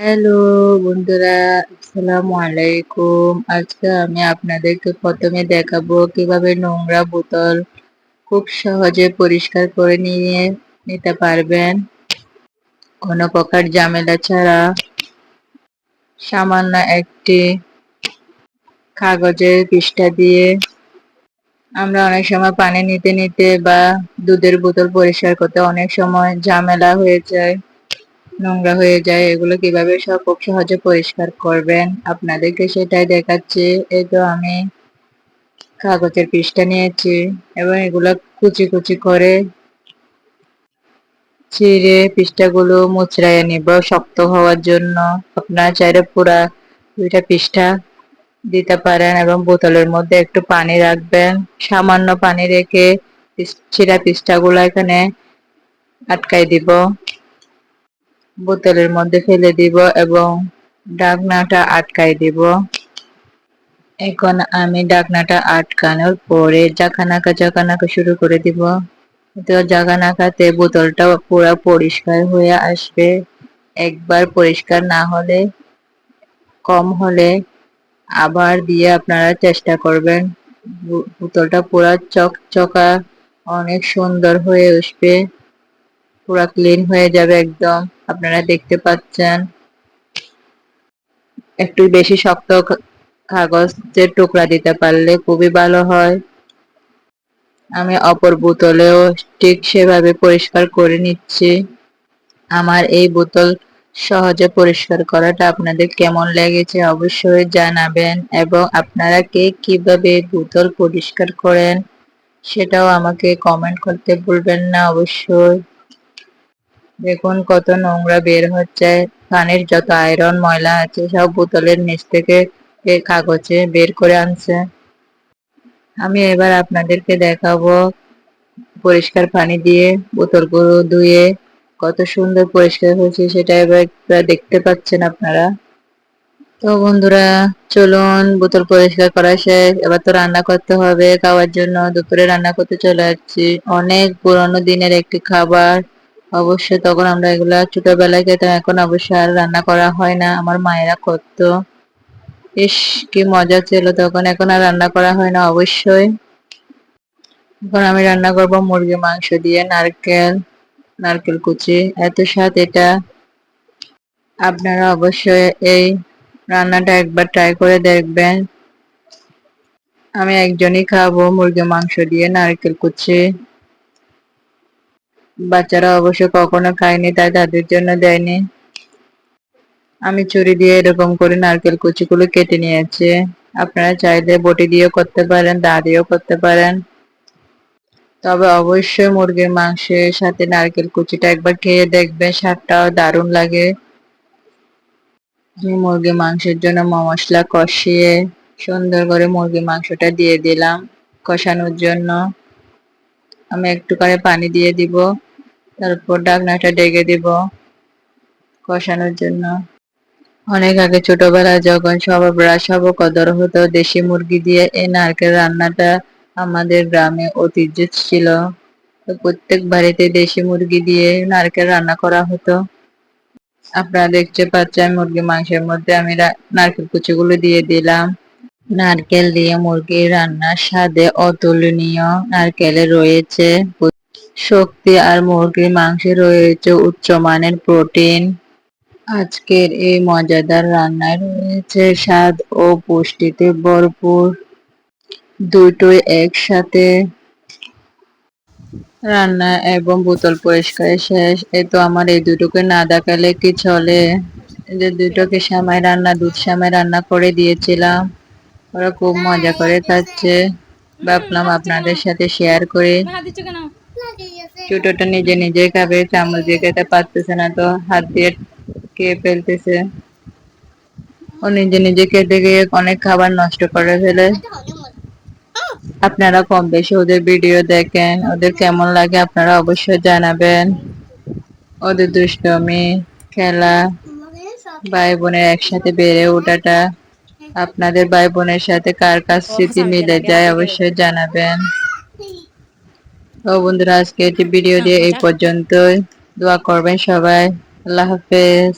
Hello বন্ধুরা, আসসালামু আলাইকুম। আজকে আমি আপনাদেরকে প্রথমে দেখাবো কিভাবে নোংরা বোতল খুব সহজে পরিষ্কার করে নিতে পারবেন কোনো প্রকার ঝামেলা ছাড়া। সামান্য একটি কাগজের পৃষ্ঠা দিয়ে আমরা অনেক সময় পানি নিতে নিতে বা দুধের বোতল পরিষ্কার করতে অনেক সময় ঝামেলা হয়ে যায়, নোংরা হয়ে যায়। এগুলো কিভাবে খুব সহজে পরিষ্কার করবেন আপনাদেরকে সেটাই দেখাচ্ছি। এই তো আমি কাগজের পৃষ্ঠা নিয়েছি এবং এগুলো কুচি কুচি করে ছিঁড়ে পৃষ্ঠাগুলো মুচড়াইয়ে নিব শক্ত হওয়ার জন্য। আপনারা চাইলে পুরা দুইটা পৃষ্ঠা দিতে পারেন এবং বোতলের মধ্যে একটু পানি রাখবেন। সামান্য পানি রেখে ছিঁড়া পৃষ্ঠাগুলো এখানে আটকাই দিব, বোতলের মধ্যে ফেলে দিব এবং ঢাকনাটা আটকাই দিব। এখন আমি ঢাকনাটা আটকানোর পরে ঝাঁকানাকা শুরু করে দিব। তো ঝাঁকানাকাতে বোতলটা পুরো পরিষ্কার হয়ে আসবে। একবার পরিষ্কার না হলে, কম হলে আবার দিয়ে আপনারা চেষ্টা করবেন। বোতলটা পুরো চকচকা অনেক সুন্দর হয়ে আসবে, পুরো ক্লিন হয়ে যাবে একদম। আপনারা দেখতে পাচ্ছেন একটু বেশি শক্ত কাগজের টুকরা দিতে পারলে খুবই ভালো হয়। আমি অপর বোতলেও ঠিক সেভাবে পরিষ্কার করে নিচ্ছি। আমার এই বোতল সহজে পরিষ্কার করাটা আপনাদের কেমন লেগেছে অবশ্যই জানাবেন, এবং আপনারা কে কিভাবে বোতল পরিষ্কার করেন সেটাও আমাকে কমেন্ট করতে ভুলবেন না অবশ্যই। দেখুন কত নোংরা বের হচ্ছে, পানির যত আয়রন ময়লা আছে সব বোতলের নিচ থেকে কাগজে বের করে আনছে। আমি এবার আপনাদেরকে দেখাবো পরিষ্কার পানি দিয়ে বোতলগুলো ধুয়ে কত সুন্দর পরিষ্কার হয়েছে, সেটা এবার দেখতে পাচ্ছেন আপনারা। তো বন্ধুরা, চলুন, বোতল পরিষ্কার করা শেষ, এবার তো রান্না করতে হবে খাওয়ার জন্য। দুপুরে রান্না করতে চলে যাচ্ছি। অনেক পুরোনো দিনের একটি খাবার, অবশ্যই তখন আমরা এগুলা ছোটবেলায় খেতাম, এখন অবশ্যই আর রান্না করা হয় না, আমার মায়েরা করতো। ইস, কি মজা ছিল তখন, এখন আর রান্না করা হয় না অবশ্যই। এখন আমি রান্না করব মুরগির মাংস দিয়ে নারকেল কুচি, এত স্বাদ এটা। আপনারা অবশ্যই এই রান্নাটা একবার ট্রাই করে দেখবেন। আমি একজনই খাবো মুরগির মাংস দিয়ে নারকেল কুচি, বাচ্চারা অবশ্য কখনো খায়নি তাই তাদের জন্য দেয়নি। আমি ছুরি দিয়ে এরকম করে নারকেল কুচিগুলো কেটে নিয়েছি। আপনারা চাইলে বটি দিয়েও করতে পারেন, দা দিয়েও করতে পারেন, তবে অবশ্যই মুরগির মাংসের সাথে নারকেল কুচিটা একবার খেয়ে দেখবেন, স্বাদটাও দারুণ লাগে। আমি মুরগির মাংসের জন্য মশলা কষিয়ে সুন্দর করে মুরগির মাংসটা দিয়ে দিলাম কষানোর জন্য। আমি একটু করে পানি দিয়ে দিব, তারপর ঢাকনাটা ঢেকে দিব কষানোর জন্য। অনেক আগে ছোটবেলায় যখন সব কদর হতো দেশি মুরগি দিয়ে, এই নারকেল রান্নাটা আমাদের গ্রামে ঐতিহ্য ছিল। তো প্রত্যেক বাড়িতে দেশি মুরগি দিয়ে নারকেল রান্না করা হতো। আপনারা দেখতে পাচ্ছেন মুরগি মাংসের মধ্যে আমি নারকেল কুচিগুলো দিয়ে দিলাম। নারকেল দিয়ে মুরগির রান্নার স্বাদে অতুলনীয়। নারকেলে রয়েছে শক্তি আর মুরগির মাংসে রয়েছে উচ্চমানের প্রোটিন। আজকের এই মজাদার রান্নায় রয়েছে স্বাদ ও পুষ্টিতে ভরপুর, দুটোই একসাথে। রান্না এবং বোতল পরিষ্কার শেষ। এই তো আমার এই দুটোকে না দেখালে কি চলে, যে দুটোকে দুধ সামাই রান্না করে দিয়েছিলাম, ওরা খুব মজা করে খাচ্ছে। ভাবলাম আপনাদের সাথে শেয়ার করে। ছোটটা নিজে নিজে খাবে, চামচ দিয়ে খেতে পারতেছে না তো হাত দিয়ে খেয়ে ফেলতেছে। ও নিজে নিজে খেতে গিয়ে অনেক খাবার নষ্ট করে ফেলে। আপনারা কম বেশি ওদের ভিডিও দেখেন, ওদের কেমন লাগে আপনারা অবশ্যই জানাবেন। ওদের দুষ্টমি, খেলা, ভাই বোনের একসাথে বেড়ে ওঠাটা, আপনাদের ভাই বোনের সাথে কার কার স্মৃতি মিলে যায় অবশ্যই জানাবেন। তো বন্ধুরা, আজকে একটি ভিডিও দিয়ে এই পর্যন্তই। দোয়া করবেন সবাই। আল্লাহ হাফেজ।